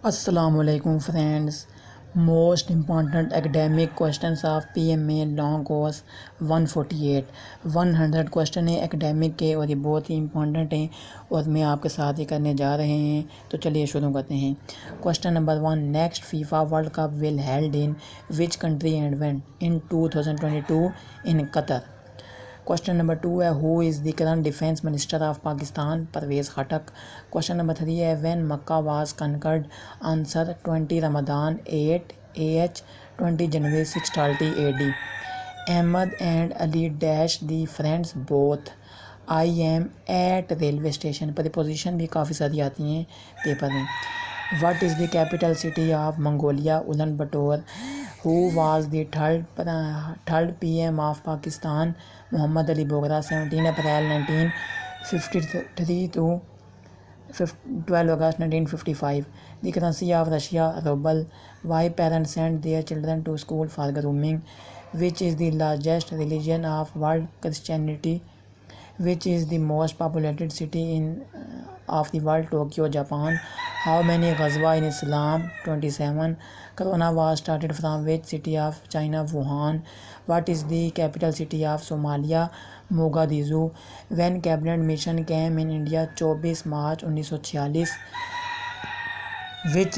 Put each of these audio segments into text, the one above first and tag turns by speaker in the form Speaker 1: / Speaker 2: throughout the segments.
Speaker 1: Assalamualaikum friends. Most important academic questions of PMA long course 148 100 question है academic के और ये बहुत ही इंपॉर्टेंट हैं और मैं आपके साथ ही करने जा रहे हैं। तो चलिए शुरू करते हैं। Question number 1, next FIFA World Cup will held in which country and when? In 2022 in Qatar. Question number 2 है who is the current defence minister of Pakistan? Pervez Khattak. Question number 3 है when Mecca was conquered? Answer 20 Ramadan 8 AH 20 January 630 AD। Ahmed and Ali dash the friends both I am at railway station. Preposition भी काफ़ी सारी आती हैं paper में। What is the capital city of Mongolia? Ulaanbaatar. Who was the third PM of Pakistan? Muhammad Ali Bogra. 17 April 1953 to 12 August 1955. The currency of Russia, ruble. Why parents send their children to school for grooming? Which is the largest religion of world? Christianity. Which is the most populated city of the world? Tokyo, Japan. How many ghazwa in Islam? 27. Corona was started from which city of China? Wuhan. What is the capital city of Somalia? Mogadishu. When cabinet mission came in India? 24 March 1946. Which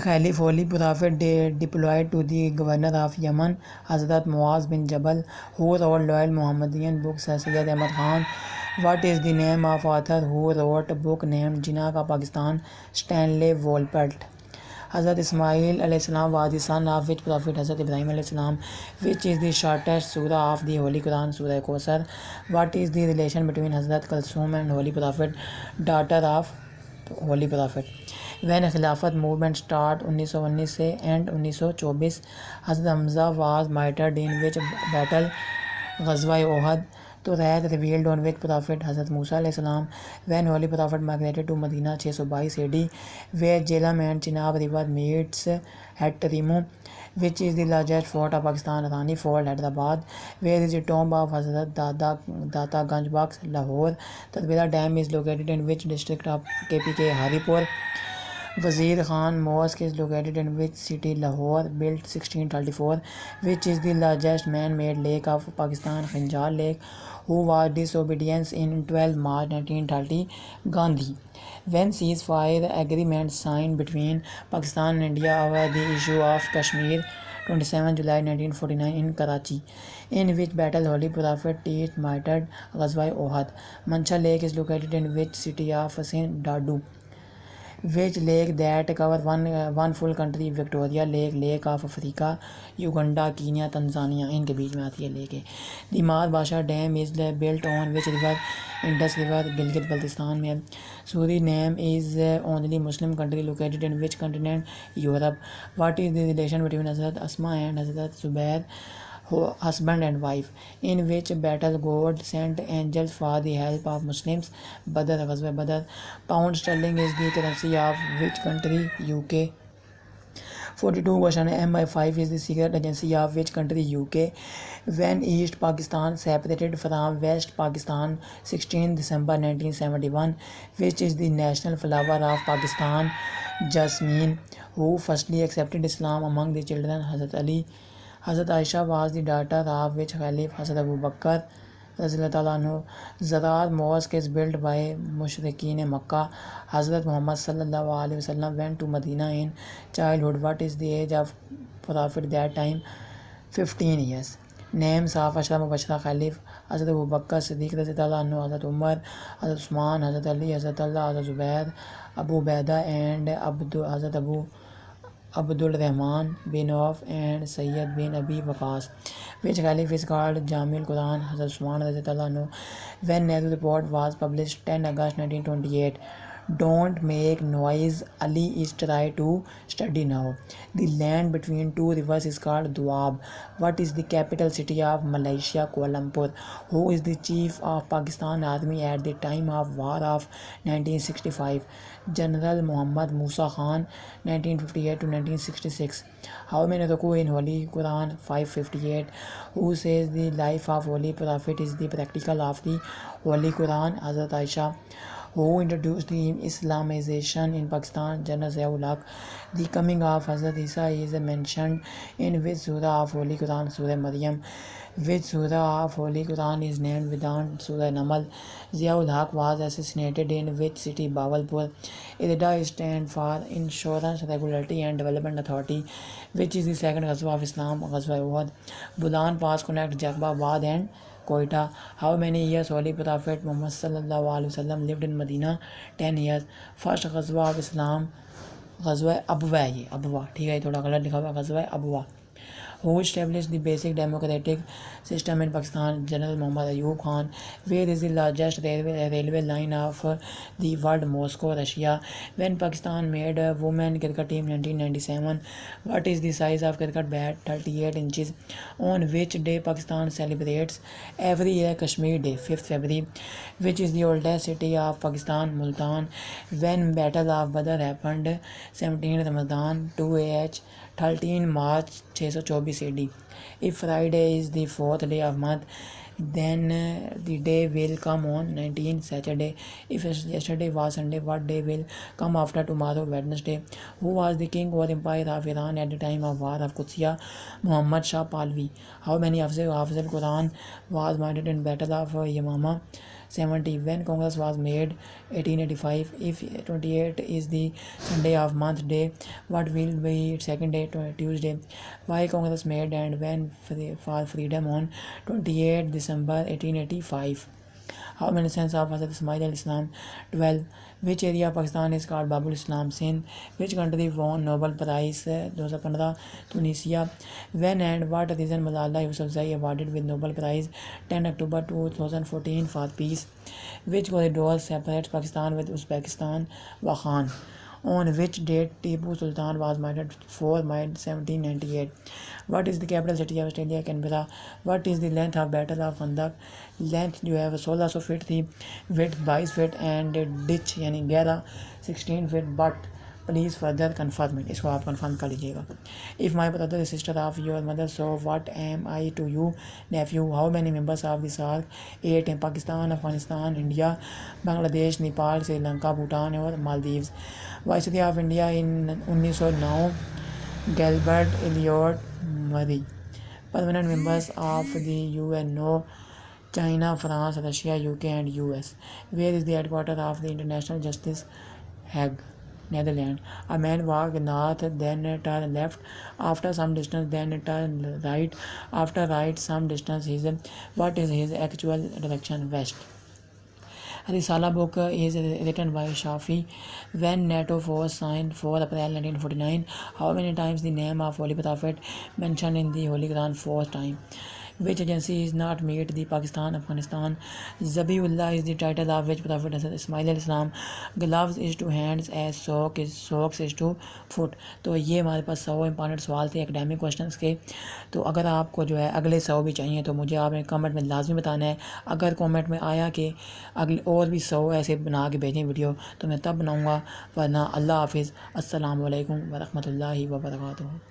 Speaker 1: Khalif Holy Prophet deployed to the governor of Yemen? Hazrat Muaz bin Jabal. Who wrote Loyal Muhammadian books? Sayyid Ahmad Khan. What is the name of author who wrote a book named Jinnah ka Pakistan? Stanley Wolpert. Hazrat Ismail alayhi salam was the son of which prophet? Hazrat Ibrahim alayhi salam. Which is the shortest surah of the Holy Quran? Surah Kausar. What is the relation between Hazrat Kulsum and Holy Prophet, daughter of Holy Prophet? When Khilafat movement start 1919 से and 1924. Hazrat Hamza was martyred in which battle? Ghazwa Uhud. तो रैद revealed on which prophet? Hazrat Musa अलैहि सलाम. When holy prophet migrated to Medina 622 AD. Where Jhelum and Chenab river meets at रिमू. Which is the largest fort of Pakistan? Rani fort, Hyderabad. Where is the tomb of Hazrat Data Ganj Bakhsh? Lahore. Tarbela dam is located in which district of KPK? Haripur. Wazir Khan Mosque is located in which city? Lahore, built 1634. Which is the largest man-made lake of Pakistan? Khanjar Lake. Who was disobedience in 12 March 1930? Gandhi. When ceasefire agreement signed between Pakistan and India over the issue of Kashmir? 27 July 1949 in Karachi. In which battle Holy Prophet teached martyred? Ghazwa Ohad. Mancha Lake is located in which city of Sindh? Dadu. Which lake that cover one full country? Victoria Lake, Lake of Africa, Uganda, Kenya, Tanzania. इनके बीच में आती है lake है। दिमार बादशाह dam is built on which river? Indus River, Gilgit Baltistan में। Suriname is only Muslim country located in which continent? Europe. What is the relation between Hazrat Asma and Hazrat Zubair? Husband and wife. In which battle God sent angels for the help of Muslims? Badr, Ghazwa Badr. Pound sterling is the currency of which country? UK. 42 question. MI5 is the secret agency of which country? UK. When East Pakistan separated from West Pakistan? 16 December 1971. Which is the national flower of Pakistan? Jasmine. Who firstly accepted Islam among the children? Hazrat Ali. Hazrat Aisha was the daughter of which Caliph? Hazrat Abu Bakr radhiyallahu anhu. Zarar Mosque is built by Mushrikeen Makkah. Hazrat Muhammad sallallahu alaihi wasallam went to Medina in childhood. What is the age of Prophet that time? 15 years. Names of Ashra Mubashara Khalif: Hazrat Abu Bakr Siddiq radhiyallahu anhu, Hazrat Umar, Hazrat Usman, Hazrat Ali, Hazrat Allah, Hazrat Zubair, Abu Ubaidah and Hazrat Abu Abdul Rahman bin Auf and Sayyid bin Abi Waqas. Which caliph is called Jamil Quran? Hazrat Usman radhiyallahu anhu. When Nehru report was published? 10 August 1928. Don't make noise, Ali is try to study now. The land between two rivers is called Doab. What is the capital city of Malaysia? Kuala Lumpur. Who is the chief of Pakistan Army at the time of war of 1965? General Muhammad Musa Khan. 1958 to 1966. How many ruku in Holy Quran? 558. Who says the life of Holy Prophet is the practical of the Holy Quran? Hazrat Aisha. Who introduced the Islamization in Pakistan? General Ziaul Haq. The coming of Hazrat Isa is mentioned in which surah of Holy Quran? Surah Maryam. Which surah of Holy Quran is named Vedant? Surah Namal. Ziaul Haq was assassinated in which city? Bawalpur. IRDA stands for Insurance Regulatory and Development Authority. Which is the second Ghazwa of Islam? Ghazwa Uhud. Bulan Pass connect Jacobabad and Quetta. How many years Holy Prophet Muhammad sallallahu alaihi wasallam lived in Medina? 10 years. First Ghazwa of Islam ghज़वा Abwa है, ये अबवा ठीक है, थोड़ा गलत लिखा हुआ ग़ज़वा Abwa. Who established the basic democratic system in Pakistan? General Muhammad Ayub Khan. Where is the largest railway line of the world? Moscow, Russia. When Pakistan made a women cricket team 1997. What is the size of cricket bat? 38 inches. On which day Pakistan celebrates every year Kashmir Day? 5th February. Which is the oldest city of Pakistan? Multan. When Battle of Badr happened? 17th Ramadan 2AH 13 March 624 AD. If Friday is the 4th day of month, then the day will come on 19th Saturday. If yesterday was Sunday, what day will come after tomorrow? Wednesday. Who was the king or empire of Iran at the time of war of Qudsiya? Muhammad Shah Pahlavi. How many Hafiz al-Quran was murdered in Battle of Yamama? 70. When Congress was made? 1885. If 28 is the Sunday of month day, what will be second day? Tuesday. Why Congress made and when for freedom on 28 December 1885. How many sons of Hazrat Ismail al-Islam? 12. Which area of Pakistan is called Babul Islam? Sindh. Which country won Nobel Prize 2015? Tunisia. When and what reason Malala Yousafzai awarded with Nobel Prize 10 October 2014 for peace? Which corridor separates Pakistan with Uzbekistan? Wakhan. On which date Tipu Sultan was murdered? 4 May 1798. What is the capital city of Australia? Canberra. What is the length of Battle of Khandak? Length जो है वो 1600 feet थी, width 22 feet and ditch यानी 16 feet. But please further confirm it, इसको आप confirm कर लीजिएगा. If my brother sister of your mother, so what am I to you nephew. How many members of the SAARC? 8 हैं. Pakistan, Afghanistan, India, Bangladesh, Nepal, Sri Lanka, Bhutan और Maldives. Viceroy of India in 1909 Gilbert Elliot Murray. Permanent members of the UNO China, France, Russia, UK and US. Where is the headquarters of the International Justice? Hague, Netherlands. A man walked north, then turn left, after some distance, then turn right, after right some distance. What is his actual direction? West. Risala book is written by Shafi. When NATO force signed 4 April 1949. How many times the name of Holy Prophet mentioned in the Holy Quran? 4 times. Which agency is not meet the Pakistan, Afghanistan? Zabiullah is the title of which Prophet Ismail al-Islam. Gloves is to hands as socks is to foot. तो ये हमारे पास 100 important सवाल थे academic questions के. तो अगर आपको जो है अगले 100 भी चाहिए तो मुझे आपने कमेंट में लाजमी बताना है. अगर कमेंट में आया कि अगले और भी 100 ऐसे बना के भेजें वीडियो तो मैं तब बनाऊँगा. वरना अल्लाह हाफिज़. अस्सलामु अलैकुम व रहमतुल्लाहि व बरकातुहू.